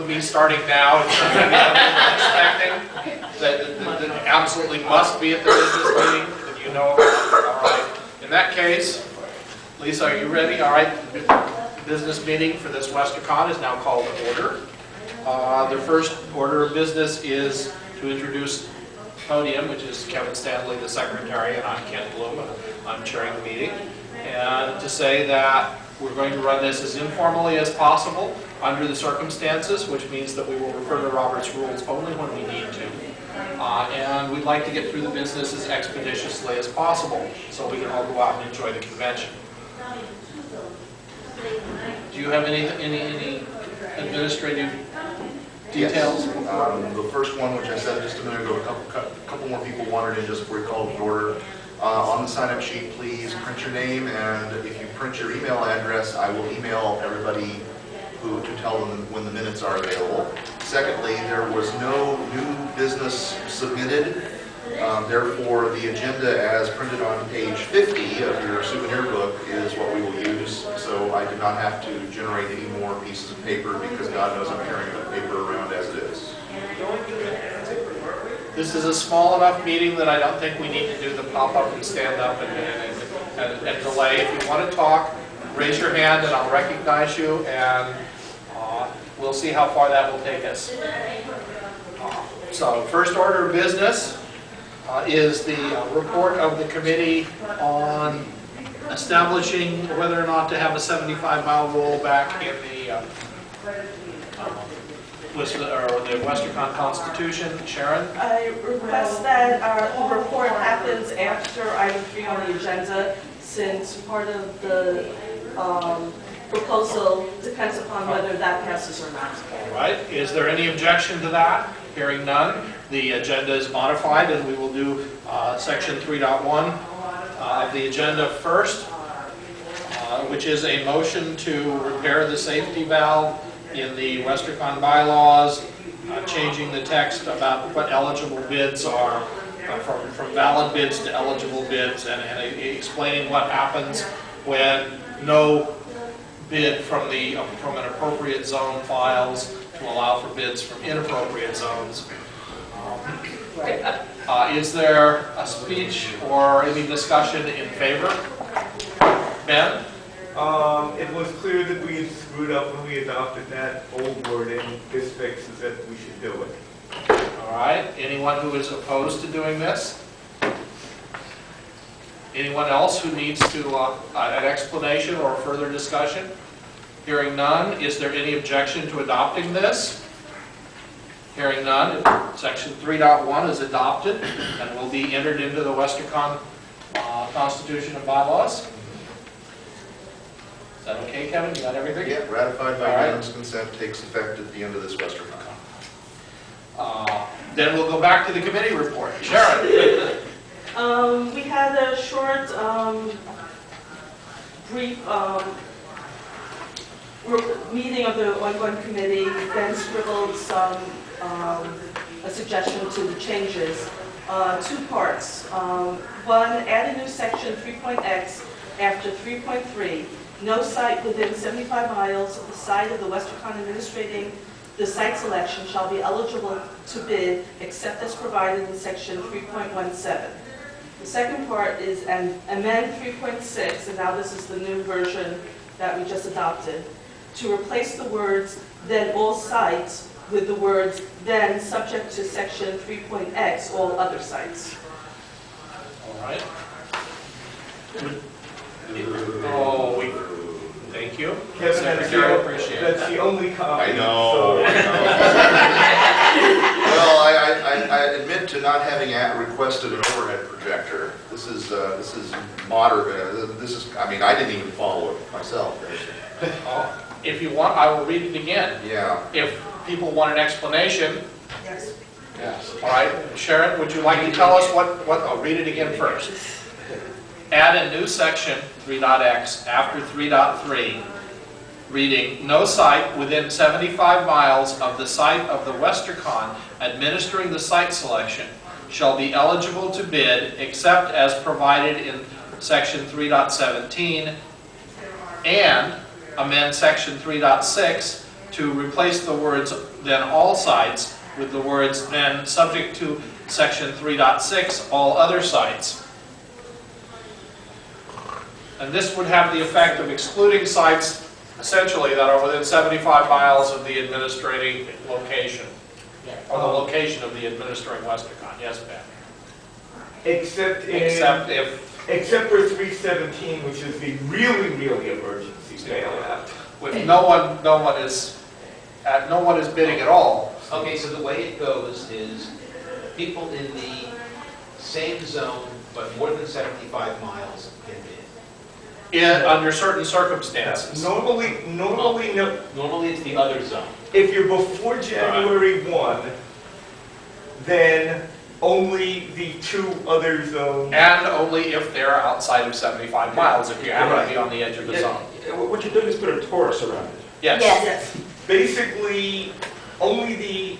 with me starting now in terms of expecting that absolutely must be at the business meeting that you know about? All right. In that case, Lisa, are you ready? All right. The business meeting for this Westercon is now called to order. The first order of business is to introduce podium, which is Kevin Stanley, the secretary, and I'm Ken Bloom, and I'm chairing the meeting. And to say that we're going to run this as informally as possible under the circumstances, which means that we will refer to Robert's rules only when we need to. And we'd like to get through the business as expeditiously as possible so we can all go out and enjoy the convention. Do you have any administrative details? Yes. The first one, which I said just a minute ago, a couple more people wandered in just before we called to order. On the sign-up sheet, please print your name, and if you print your email address, I will email everybody to tell them when the minutes are available. Secondly, there was no new business submitted. Therefore, the agenda as printed on page 50 of your souvenir book is what we will use. So I did not have to generate any more pieces of paper because God knows I'm carrying enough paper around as it is. This is a small enough meeting that I don't think we need to do the pop-up and stand up and delay. If you want to talk, raise your hand and I'll recognize you, and we'll see how far that will take us. So first order of business is the report of the committee on establishing whether or not to have a 75-mile rule back in the Westercon Constitution. Sharon? I request that our report happens after item 3 on the agenda, since part of the proposal depends upon whether that passes or not. All right. Is there any objection to that? Hearing none, the agenda is modified, and we will do section 3.1 of the agenda first, which is a motion to repair the safety valve in the Westercon bylaws, changing the text about what eligible bids are, from valid bids to eligible bids, and explaining what happens when no bid from an appropriate zone files to allow for bids from inappropriate zones. Is there a speech or any discussion in favor? Ben? It was clear that we had screwed up when we adopted that old wording. This fixes it. We should do it. All right. Anyone who is opposed to doing this? Anyone else who needs to an explanation or further discussion? Hearing none, is there any objection to adopting this? Hearing none, section 3.1 is adopted and will be entered into the Westercon Constitution and bylaws. Is that okay, Kevin? You got everything? Yeah, ratified by unanimous consent, takes effect at the end of this Westercon. Then we'll go back to the committee report. Sharon? We had a short, brief meeting of the Oink committee, then scribbled a suggestion to the changes. 2 parts. One, add a new section 3.x after 3.3. No site within 75 miles of the site of the Westercon administrating the site selection shall be eligible to bid except as provided in section 3.17. The second part is amend 3.6, and now this is the new version that we just adopted, to replace the words then all sites with the words then subject to section 3.x all other sites. All right. Thank you. Kevin, that's the only copy. I know. Well, I admit to not having requested an overhead projector. This is modern. I mean, I didn't even follow it myself. If you want, I will read it again. Yeah. If people want an explanation. Yes. Yes. All right. Sharon, would you like to tell us what I'll read it again first. Add a new section 3.x after 3.3, reading, no site within 75 miles of the site of the Westercon administering the site selection shall be eligible to bid except as provided in section 3.17, and amend section 3.6 to replace the words "then all sites" with the words "then subject to section 3.6 all other sites." And this would have the effect of excluding sites essentially that are within 75 miles of the administrating location, or the location of the administering Westercon. Yes, Ben? Except for 317, which is the really, really emergency bailout. With no one is bidding at all. Okay, so the way it goes is people in the same zone, but more than 75 miles can bid. Under certain circumstances. Normally, no. Normally it's the other zone. If you're before January 1, then only the two other zones. And only if they're outside of 75 miles, if you happen to be on the edge of the zone. What you're doing is put a torus around it. Yes. Yes. Basically, only the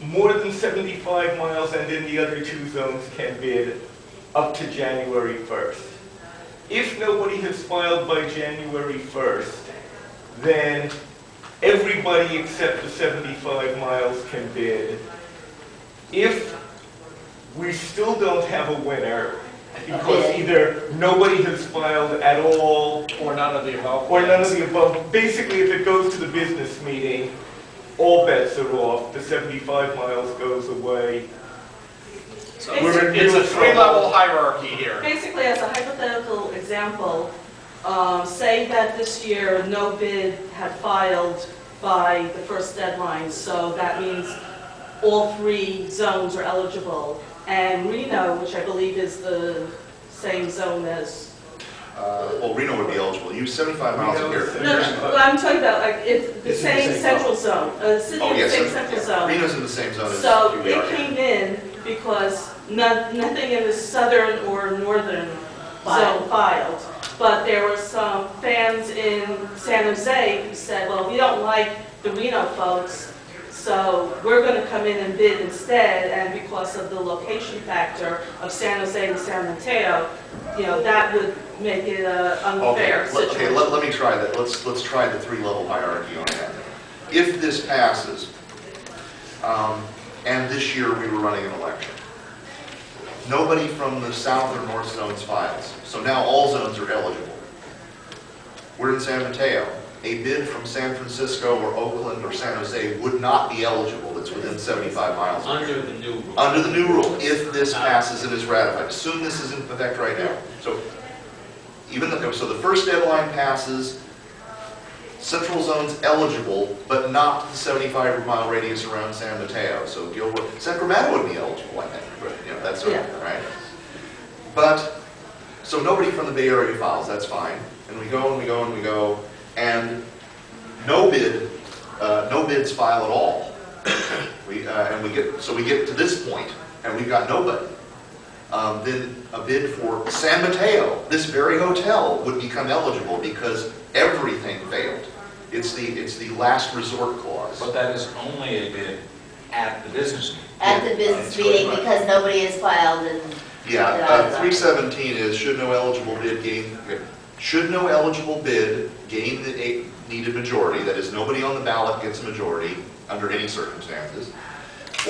more than 75 miles and in the other two zones can bid up to January 1st. If nobody has filed by January 1st, then everybody except the 75 miles can bid. If we still don't have a winner, because either nobody has filed at all, Or none of the above. or none of the above, basically if it goes to the business meeting, all bets are off, the 75 miles goes away. So We're in it's a real trouble. three-level hierarchy here. Basically, as a hypothetical example, say that this year no bid had filed by the first deadline, so that means all three zones are eligible. And Reno, which I believe is the same zone as... Well, Reno would be eligible. You 75 miles a year. No, I'm talking about like it's the same central zone, city Oh, in the yes, same central zone. Reno's in the same zone as So QBR. it came in because nothing in the southern or northern zone filed. But there were some fans in San Jose who said, well, we don't like the Reno folks, so we're going to come in and bid instead. And because of the location factor of San Jose and San Mateo, you know, that would make it an unfair situation. Let me try that. Let's try the three-level hierarchy on that. If this passes, and this year we were running an election, nobody from the south or north zones files. So now all zones are eligible. We're in San Mateo. A bid from San Francisco or Oakland or San Jose would not be eligible. It's within 75 miles. Under the new rule. Under the new rule, if this passes and is ratified. Assume this is in effect right now. So so the first deadline passes, central zone's eligible, but not the 75-mile radius around San Mateo. So Gilbert, Sacramento would be eligible, I think. You know, that's right. But so nobody from the Bay Area files. That's fine. And we go and we go and we go, and no bids file at all. We get to this point, and we've got nobody. Then a bid for San Mateo, this very hotel, would become eligible because everything failed. It's the last resort clause. But that is only a bid at the business meeting. At the business meeting, because nobody has filed and... Yeah, 317 is should no eligible bid gain the needed majority, that is, nobody on the ballot gets a majority under any circumstances,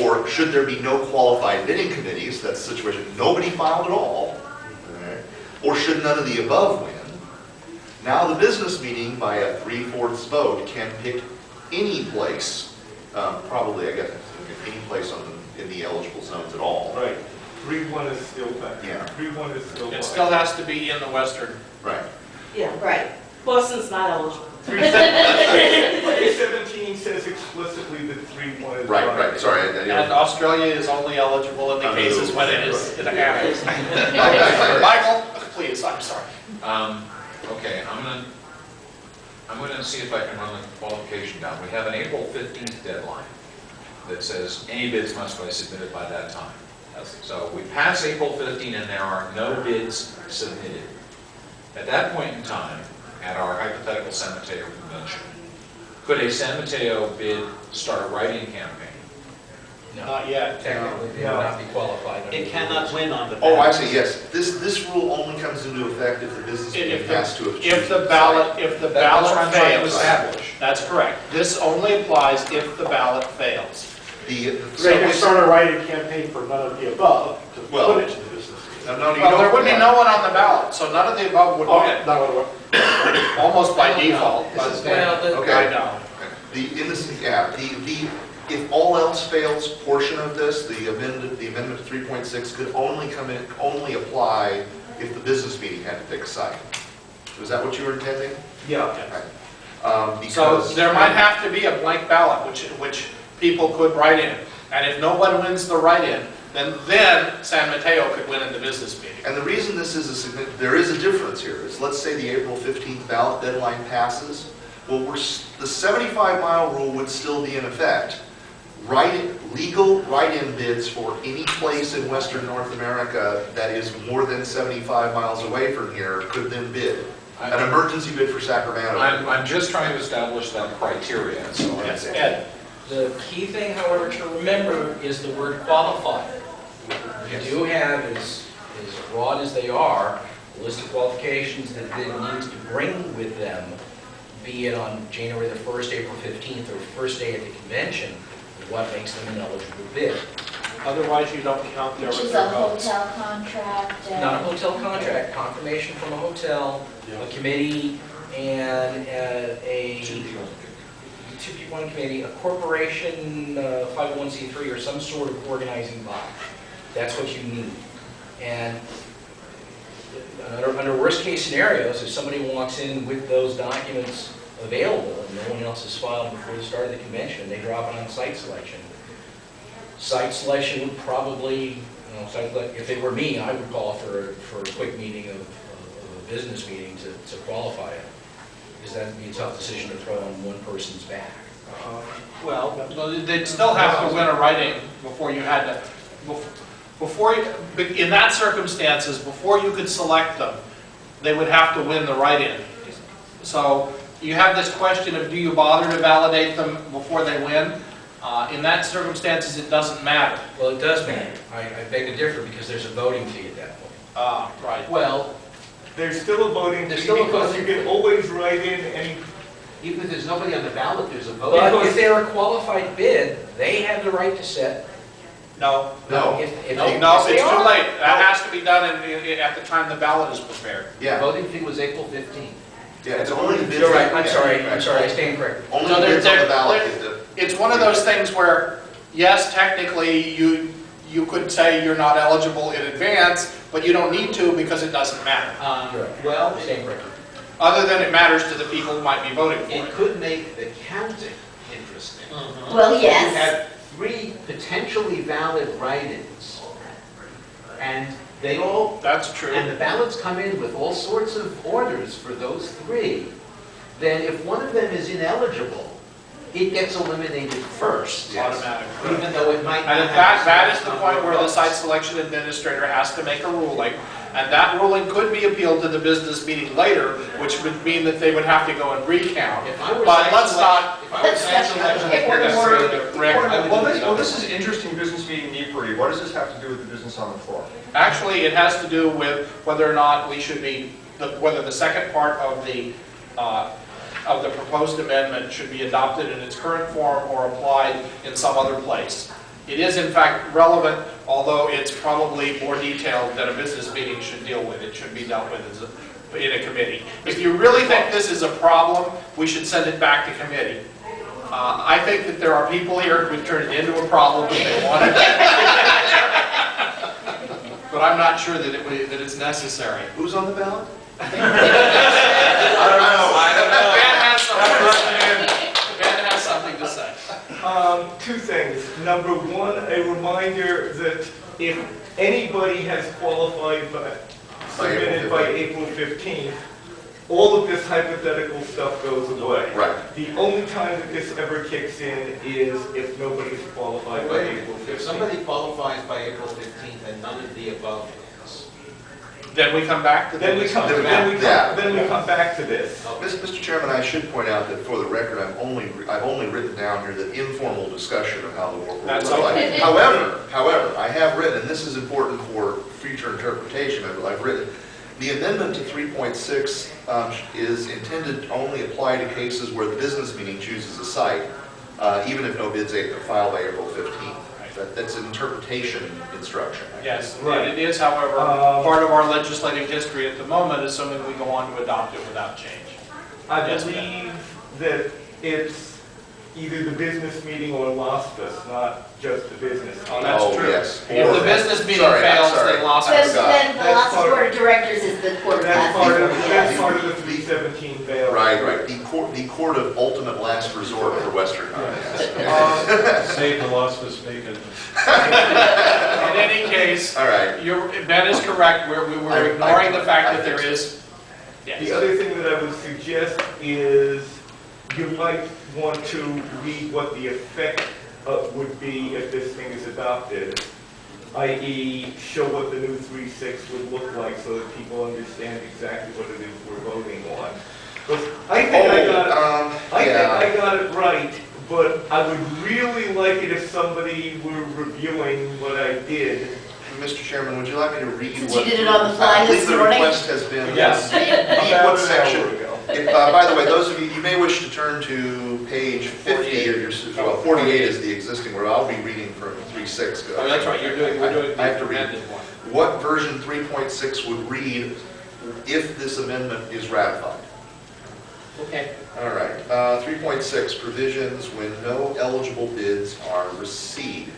or should there be no qualified bidding committees, that's the situation, nobody filed at all, or should none of the above win. Now the business meeting, by a 3/4 vote, can pick any place, probably, I guess, any place in the eligible zones at all. Right. 3-1 is still back. Yeah. 3-1 is still It still has to be in the western. Right. Yeah, Right. Boston's not eligible. 317 says explicitly that 3-1 is Right, sorry. And Australia is only eligible in the Under cases the- when it is in a annex. Michael, please, I'm sorry. Okay, I'm gonna see if I can run the qualification down. We have an April 15th deadline that says any bids must be submitted by that time. So we pass April 15 and there are no bids submitted. At that point in time, at our hypothetical San Mateo convention, could a San Mateo bid start a write-in campaign Not yet. Technically, they No. would not be qualified. under It the cannot rules. win on the Oh, I ballot. see, yes. This rule only comes into effect if the business meeting has to have If chosen the the ballot, site. if the That's what ballot I'm trying to fails. establish. That's correct. This only applies if the ballot fails. The They can start a write-in campaign for none of the above to Well, put it to the business. No, no, you Well, there don't- would be no one on the ballot, so none of the above would Oh, win, not what, almost by default. This is Well, the- Okay. I know. The if all else fails portion of this, the amendment to 3.6 could only apply if the business meeting had to pick a site. Was that what you were intending? Yeah. So Because there might have to be a blank ballot, which people could write in. And if no one wins the write-in, then San Mateo could win in the business meeting. And the reason this is there is a difference here is, let's say the April 15th ballot deadline passes, well, the 75-mile rule would still be in effect. Legal write-in bids for any place in Western North America that is more than 75 miles away from here could then bid. An emergency bid for Sacramento. I'm just trying to establish that criteria, so. Yes, Ed? The key thing, however, to remember is the word qualified. You do have, as broad as they are, a list of qualifications that bid needs to bring with them, be it on January the 1st, April 15th, or first day at the convention, what makes them an eligible bid. Otherwise, you don't count their Which is their a votes. hotel contract and. Not a hotel contract, confirmation from a hotel, a committee, and a 2P1 committee, a corporation, 501c3, or some sort of organizing body. That's what you need. And under worst case scenarios, if somebody walks in with those documents available and no one else has filed before the start of the convention, they drop it on site selection. Site selection would probably, if they were me, I would call for a quick meeting of a business meeting to qualify it. Because that would be a tough decision to throw on one person's back. Well, they'd still have to win a write-in before you had to, in that circumstances, before you could select them, they would have to win the write-in. So you have this question of, do you bother to validate them before they win? In that circumstances, it doesn't matter. Well, it does matter. I beg to differ because there's a voting fee at that point. Right. Well, There's still a voting There's fee still a because voting you can always write in any, Even if there's nobody on the ballot, there's a vote. but if they're a qualified bid, they have the right to set. No. No. If No, they- it's if they too are- late. That has to be done at the time the ballot is prepared. The Yeah, voting fee was April 15th. yeah, it's only the bids. You're right, I'm yeah, sorry, right. I stand corrected. Only So the bids on the they're- ballot. It's one of those things where, yes, technically, you could say you're not eligible in advance, but you don't need to because it doesn't matter. You're right. Well, I stand corrected. Other than it matters to the people who might be voting for it it. could make the counting interesting. Well, You yes. have 3 potentially valid write-ins, and they all, That's true. and the ballots come in with all sorts of orders for those 3, then if one of them is ineligible, it gets eliminated first, Automatically. even though it might not And in have fact, that is the number point of where the votes. site selection administrator has to make a ruling, and that ruling could be appealed to the business meeting later, which would mean that they would have to go and recount. If I were But site let's select- not, If I were site selection administrator, Rick, I would do Well, the this is interesting business meeting inquiry. What does this have to do with the business on the floor? actually, it has to do with whether or not we should be, whether the second part of the proposed amendment should be adopted in its current form or applied in some other place. It is in fact relevant, although it's probably more detailed than a business meeting should deal with. It should be dealt with in a committee. If you really think this is a problem, we should send it back to committee. I think that there are people here who would turn it into a problem if they wanted to. But I'm not sure that it's necessary. Who's on the ballot? I don't know. Ben has something to say. 2 things. Number 1, a reminder that if anybody has qualified submitted by April 15th, all of this hypothetical stuff goes away. Right. The only time that this ever kicks in is if nobody's qualified by April 15th. If somebody qualifies by April 15th and none of the above is, Then we come back to Then we this. come, then we come back to this. Mr. Chairman, I should point out that for the record, I've only written down here the informal discussion of how the work will That's look like. okay. However, I have written, and this is important for future interpretation, I've written, the amendment to 3.6 is intended to only apply to cases where the business meeting chooses a site, even if no bids are filed by April 15th. That's an interpretation instruction. Yes, Right. it is, however, part of our legislative history at the moment, assuming we go on to adopt it without change. I Yes, believe that it's either the business meeting or lost us, not just the business. Oh, that's Oh, true. yes. If the business meeting Sorry, I'm fails, sorry. they lost Then, us. then the That's lots of part- board of directors is the court of That's last part of, resort, that's yes. part of the 317 bail. Right. The court of ultimate last resort for Westercon. Yes. Save the loss was vacant. In any case, All right. Ben is correct, we're ignoring the fact that there is, The yes. other thing that I would suggest is you might want to read what the effect would be if this thing is adopted, i.e. show what the new 3.6 would look like so that people understand exactly what it is we're voting on. Because I think I got it right, but I would really like it if somebody were reviewing what I did. Mr. Chairman, would you like me to read Since what? you did it on the fly I believe this the morning? request has been. Yes. Read About what an section. hour ago. By the way, those of you may wish to turn to page 50 of your, well, 48 is the existing where I'll be reading from 3.6. Oh, that's right, we're doing I have to the read amended one. what version 3.6 would read if this amendment is ratified. Okay. All right, 3.6, provisions when no eligible bids are received.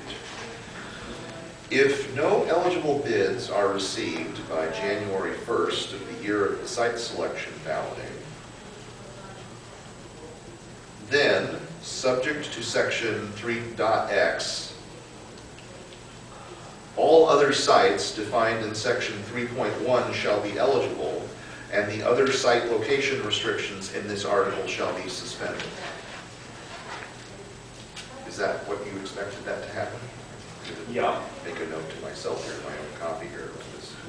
If no eligible bids are received by January 1st of the year of the site selection balloting, then, subject to section 3.x, all other sites defined in section 3.1 shall be eligible, and the other site location restrictions in this article shall be suspended. Is that what you expected that to happen? Yeah, Make a note to myself here, my own copy here.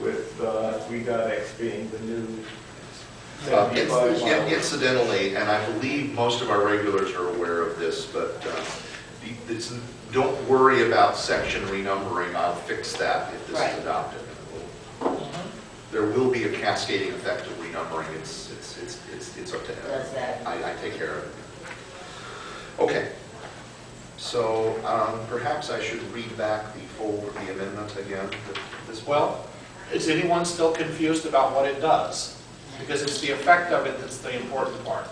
with 3.x being the new 75 miles. Incidentally, and I believe most of our regulars are aware of this, but don't worry about section renumbering. I'll fix that if this Right. is adopted. There will be a cascading effect of renumbering. It's up to Does that. I take care of it. Okay. So perhaps I should read back the amendment again. Well, is anyone still confused about what it does? Because it's the effect of it that's the important part.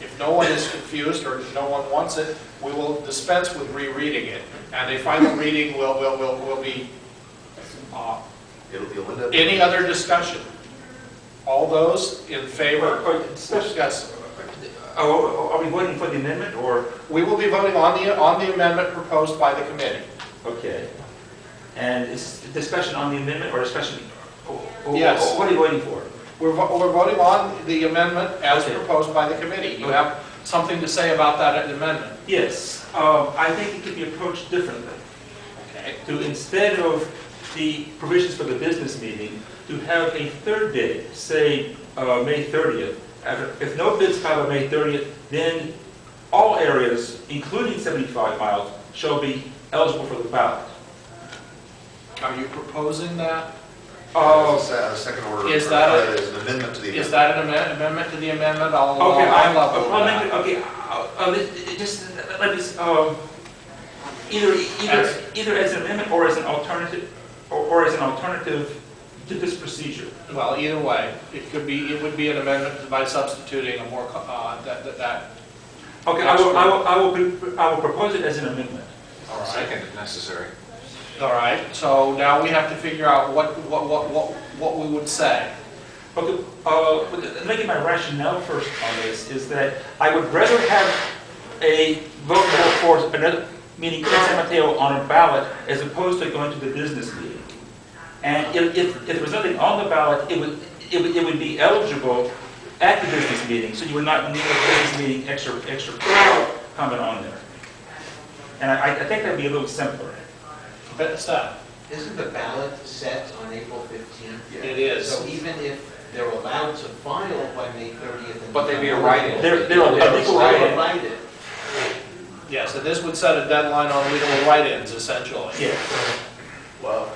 If no one is confused or if no one wants it, we will dispense with rereading it. And a final reading will be, You'll end up. any other discussion? All those in favor? Yes. Are we voting for the amendment, or? We will be voting on the amendment proposed by the committee. Okay. And is discussion on the amendment or discussion? Yes. What are you voting for? We're voting on the amendment as Okay. proposed by the committee. You have something to say about that amendment? Yes. I think it could be approached differently. Okay. To instead of the provisions for the business meeting, to have a third date, say May 30th. If no bids filed on May 30th, then all areas, including 75 miles, shall be eligible for the ballot. Are you proposing that? Second order. Is that is an amendment to the amendment? Is that an amendment to the amendment? I'll Okay, level I'll that. make it, okay, just let me, either as an amendment or as an alternative, or as an alternative to this procedure. Well, either way, it would be an amendment by substituting a more, that. Okay, I will propose it as an amendment. All right. Second if necessary. All right, so now we have to figure out what we would say. Okay, making my rationale first on this is that I would rather have a vote for another meeting in San Mateo on a ballot as opposed to going to the business meeting. And if there was nothing on the ballot, it would be eligible at the business meeting, so you would not need a business meeting extra comment on there. And I think that'd be a little simpler. But Seth, Isn't the ballot set on April 15th? It is. So even if they're allowed to file by May 30th. and But they'd be a write-in. They're a legal They're write-in. write-in. Yes, and this would set a deadline on legal write-ins, essentially. Yeah. Well,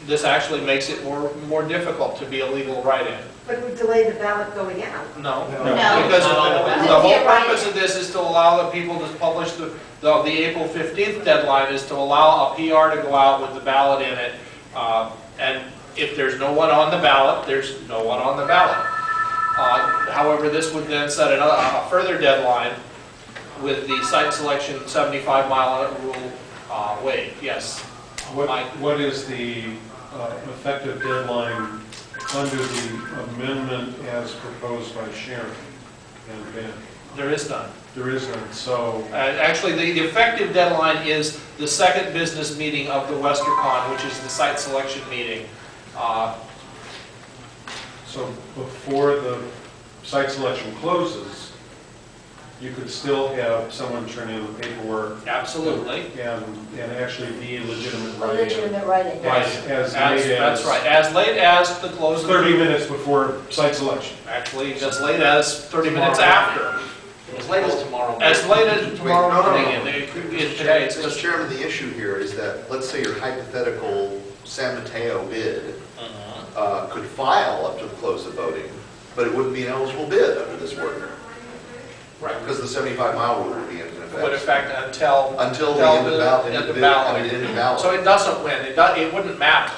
This actually makes it more difficult to be a legal write-in. But it would delay the ballot going out. No. No. No. Because Not on the ballot. the whole Yeah, right. purpose of this is to allow the people to publish the April 15th deadline is to allow a PR to go out with the ballot in it. And if there's no one on the ballot, there's no one on the ballot. However, this would then set a further deadline with the site selection 75-mile rule waived. Yes. Mike? What is the effective deadline under the amendment as proposed by Sharon and Ben? There is none. There is none, so Actually, the effective deadline is the second business meeting of the Westercon, which is the site selection meeting. so before the site selection closes, you could still have someone turn in the paperwork Absolutely. and actually be a legitimate A write-in. legitimate writing. As late That's as right, as late as the close of 30 minutes before site selection. Actually, as late as 30 minutes after. As late as tomorrow. As late as tomorrow no, no, morning, no. and it could be today. It's Mr. just, Chairman, the issue here is that, let's say your hypothetical San Mateo bid could file up to the close of voting, but it wouldn't be an eligible bid under this word. Right. Because the 75-mile rule would be in effect. would affect until Until the end of ballot. end of ballot. End of ballot. So it doesn't win. It wouldn't matter.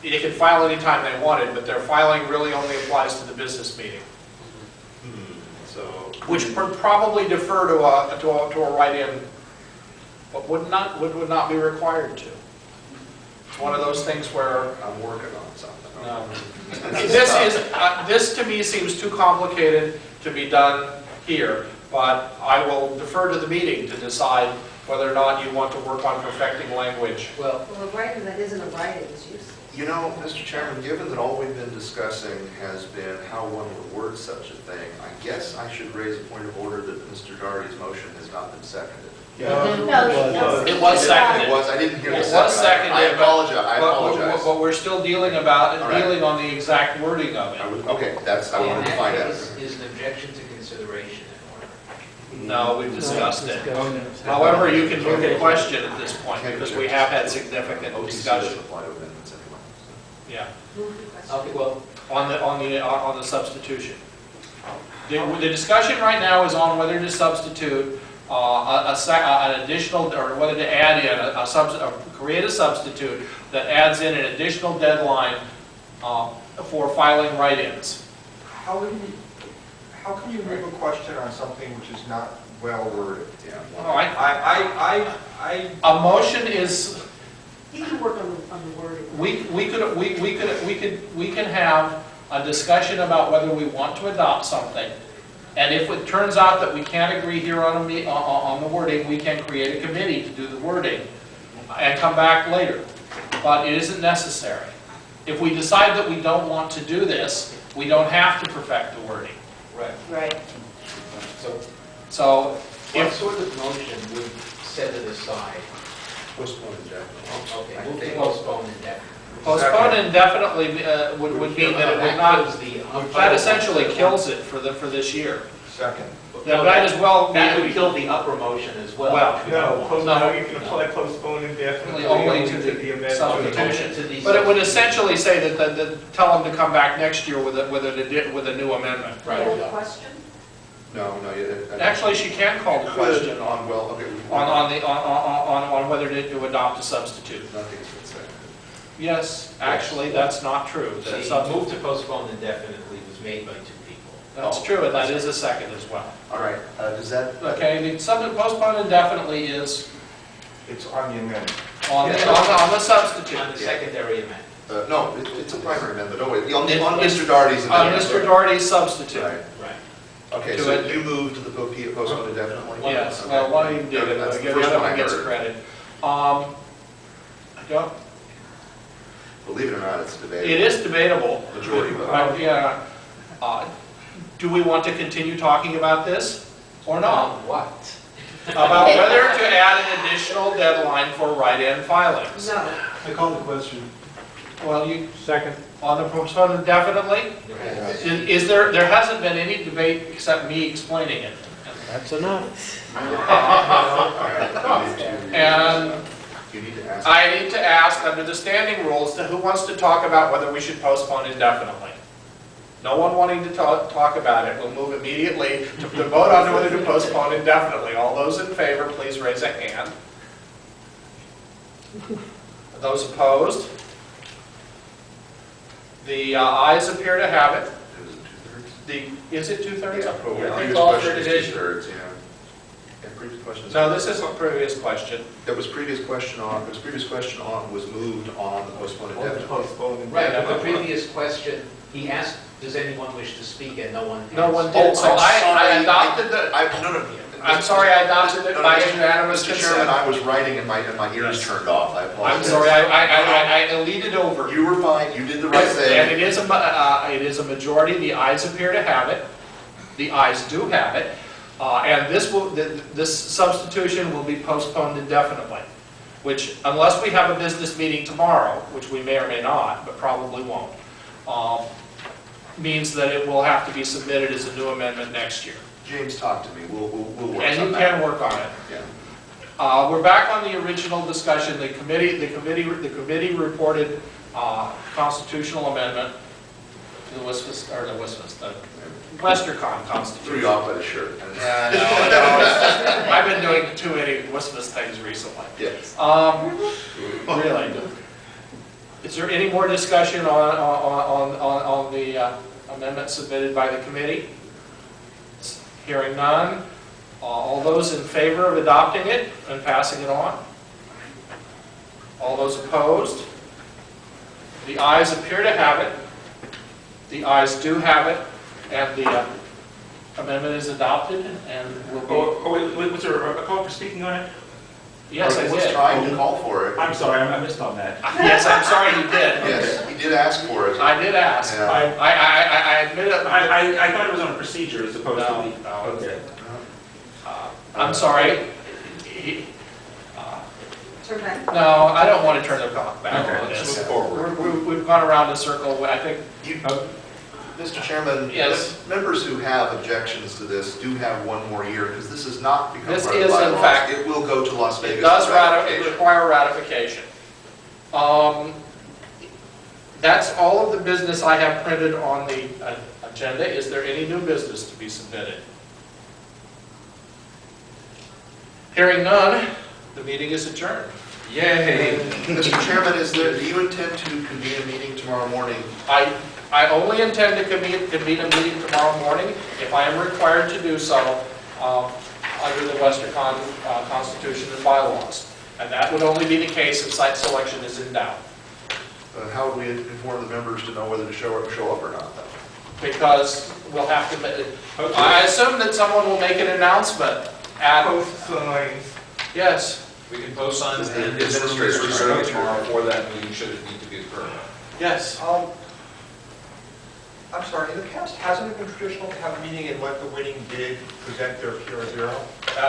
They could file anytime they wanted, but their filing really only applies to the business meeting, So, which would probably defer to a write-in, but would not be required to. It's one of those things where I'm working on something. no. This to me seems too complicated to be done here, but I will defer to the meeting to decide whether or not you want to work on perfecting language. Well, Well, a writing that isn't a writing is useless. You know, Mr. Chairman, given that all we've been discussing has been how one would word such a thing, I guess I should raise a point of order that Mr. Daugherty's motion has not been seconded. No, It was seconded. It was, I didn't hear the It second. was seconded, I apologize, I But apologize. but we're still dealing All right. on the exact wording of it. Okay, that's, I in wanted to that find out. case, is an objection to consideration in order? No, we've discussed it. However, you can move the question at this point, because we have had significant OTC discussion. doesn't apply to amendments anyway. Yeah, Okay, well, on the substitution. The discussion right now is on whether to substitute an additional, or whether to add in or create a substitute that adds in an additional deadline for filing write-ins. How can you move a question on something which is not well worded? Yeah. All right. I A motion is, He can work on the wording. we can have a discussion about whether we want to adopt something. And if it turns out that we can't agree here on the wording, we can create a committee to do the wording and come back later. But it isn't necessary. If we decide that we don't want to do this, we don't have to perfect the wording. right. Right. So What if, sort of motion would set it aside? Postpone indefinitely. Okay, move to postpone indefinitely. postpone indefinitely would mean that it would not, that essentially kills it for this year. second. That might as well That would be kill the upper motion as well. Well, No, you can apply postpone indefinitely only to the amendment. substitution. To the But it would essentially say that tell them to come back next year with a new amendment. Call question? No, Actually, she can call the question on well, okay. on whether to adopt a substitute. Nothing's been said. Yes, actually, that's not true. The move to postpone indefinitely was made by two people. That's true, and that is a second as well. All right, does that? Okay, the postpone indefinitely is It's on the amendment. on the substitute. On the secondary amendment. No, it's a primary amendment. Oh, wait, on Mr. Daugherty's On amendment. Mr. Doherty's substitute. Right. Right. Okay, To so it. you moved to the postpone indefinitely? Yes, Okay. well, why do you do it? That's the The first other one I one gets heard. credit. I don't. Believe it or not, it's debatable. It is debatable. Majority vote. Yeah. Do we want to continue talking about this or not? What? About whether to add an additional deadline for write-in filings. No. I call the question. Well, you, Second. on the postpone indefinitely? Is there hasn't been any debate except me explaining it. That's enough. And You need to ask. I need to ask, under the standing rules, who wants to talk about whether we should postpone indefinitely? No one wanting to talk about it, we'll move immediately to vote on whether to postpone indefinitely. All those in favor, please raise a hand. Those opposed? The ayes appear to have it. Is it two-thirds? Yeah, I think previous all question for is division. two-thirds, yeah. Yeah, previous question is. No, this is a previous question. That was previous question on, was moved on the postponed indefinitely. Postpone Right, but the previous question, he asked, does anyone wish to speak, and no one No has. one did, so I sorry. adopted the, No. I'm sorry, I adopted it by unanimous Mr. Chairman, consent. I was writing and my ears turned off. I apologize. I'm sorry, I eluded over. You were fine, you did the right And thing. it is a majority, the ayes appear to have it. The ayes do have it. And this substitution will be postponed indefinitely, which, unless we have a business meeting tomorrow, which we may or may not, but probably won't, means that it will have to be submitted as a new amendment next year. James, talk to me, we'll work And you something can out. work on it. Yeah. We're back on the original discussion. The committee reported constitutional amendment to the Westercon Threw Constitution. you off by the shirt. Yeah, no, I've been doing too many Westminster things recently. Yes. Really. Is there any more discussion on the amendment submitted by the committee? Hearing none. All those in favor of adopting it and passing it on? All those opposed? The ayes appear to have it. The ayes do have it, and the amendment is adopted and will be... Was there a call for speaking on it? Yes, I I was did. trying to call for it. I'm sorry, I missed on that. Yes, I'm sorry you did. Yes, he did ask for it. I did ask. Yeah. I admit it. I thought it was on a procedure as opposed to the... No. Okay. I'm sorry. Turn back. No, I don't want to turn the clock back Okay, on let's this. move forward. We've gone around in a circle. I think, Mr. Chairman, Yes. members who have objections to this do have one more year, because this has not become This part of the is, in bylaws. fact- It will go to Las Vegas. it does for ratification. require ratification. That's all of the business I have printed on the agenda. Is there any new business to be submitted? Hearing none, the meeting is adjourned. Yay! Mr. Chairman, do you intend to convene a meeting tomorrow morning? I only intend to convene a meeting tomorrow morning if I am required to do so under the Westercon Constitution and bylaws. And that would only be the case if site selection is in doubt. How would we inform the members to know whether to show up or not, though? Because we'll have to, I assume that someone will make an announcement at, Post signs. yes, We can post signs The and this room administrator's is reserved signature. tomorrow for that meeting, should it need to be occurred. yes. I'm sorry, in the past, hasn't it been traditional to have a meeting and let the winning bid present their PR0?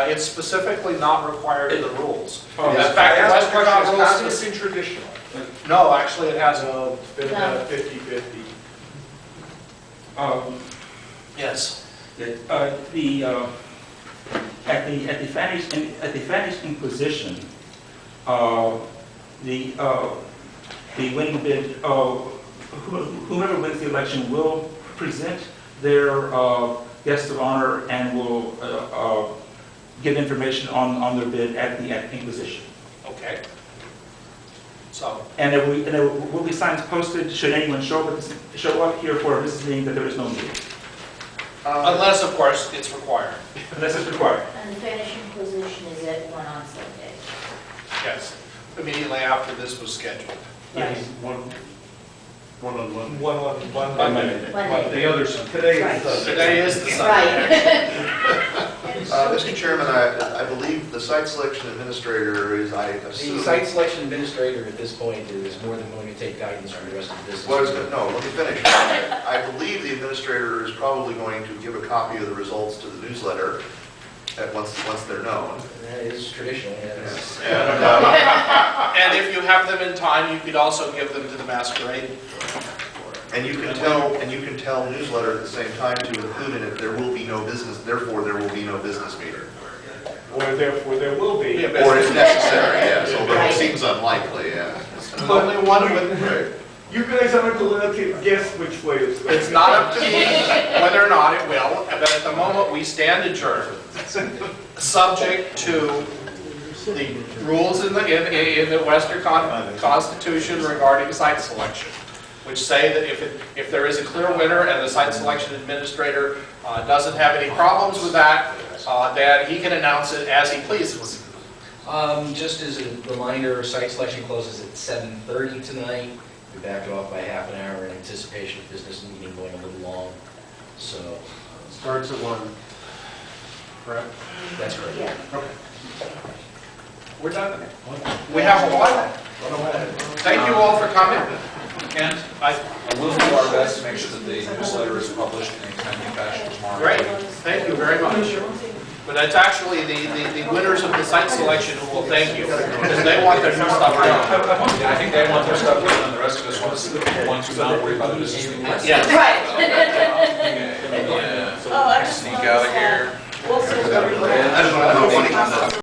It's specifically not required in the rules. Oh, In yes. fact, I the asked the Westercon question, rules, hasn't it been traditional? no, actually it hasn't. It's been No. 50-50. Yes. At the Fanny's Inquisition, the winning bid, whomever wins the election will present their guest of honor and will give information on their bid at the Inquisition. Okay. So, And there will be signs posted should anyone show up here for a business meeting that there is no meeting, unless, of course, it's required. unless it's required. And the finishing position is at 1 on Sunday. Yes. Immediately after this was scheduled. Right. One-on-one. One. Monday. The other side. Today Right. is Sunday. Today is the Sunday. Right. Mr. Chairman, I believe the site selection administrator is, I assume... The site selection administrator at this point is more than willing to take guidance from the rest of the business. What is it? No, let me finish. I believe the administrator is probably going to give a copy of the results to the newsletter. once they're known. That is traditional, yes. And if you have them in time, you could also give them to the masquerade. And you can tell newsletter at the same time to include in it, there will be no business, therefore there will be no business meeting. Or therefore there will be. Or if necessary, yes, although it seems unlikely, yeah. Only one with, You guys aren't allowed to guess which way it's going. it's not up to me whether or not it will, but at the moment, we stand adjourned, subject to the rules in the Westercon Constitution regarding site selection, which say that if there is a clear winner and the site selection administrator doesn't have any problems with that, then he can announce it as he pleases. Just as a reminder, site selection closes at 7:30 tonight. We backed off by half an hour in anticipation of business meeting going a little long, so Starts at 1, correct? that's right. Yeah. We're done. We have a one. Thank you all for coming. Kent, I will do our best to make sure that the newsletter is published in a timely fashion tomorrow. Great, thank you very much. But it's actually the winners of the site selection who will thank you, because they want their new stuff done. I think they want their stuff done, and the rest of us want to not worry about the business meeting. Yes. Sneak out of here. We'll send everybody. I don't know how funny.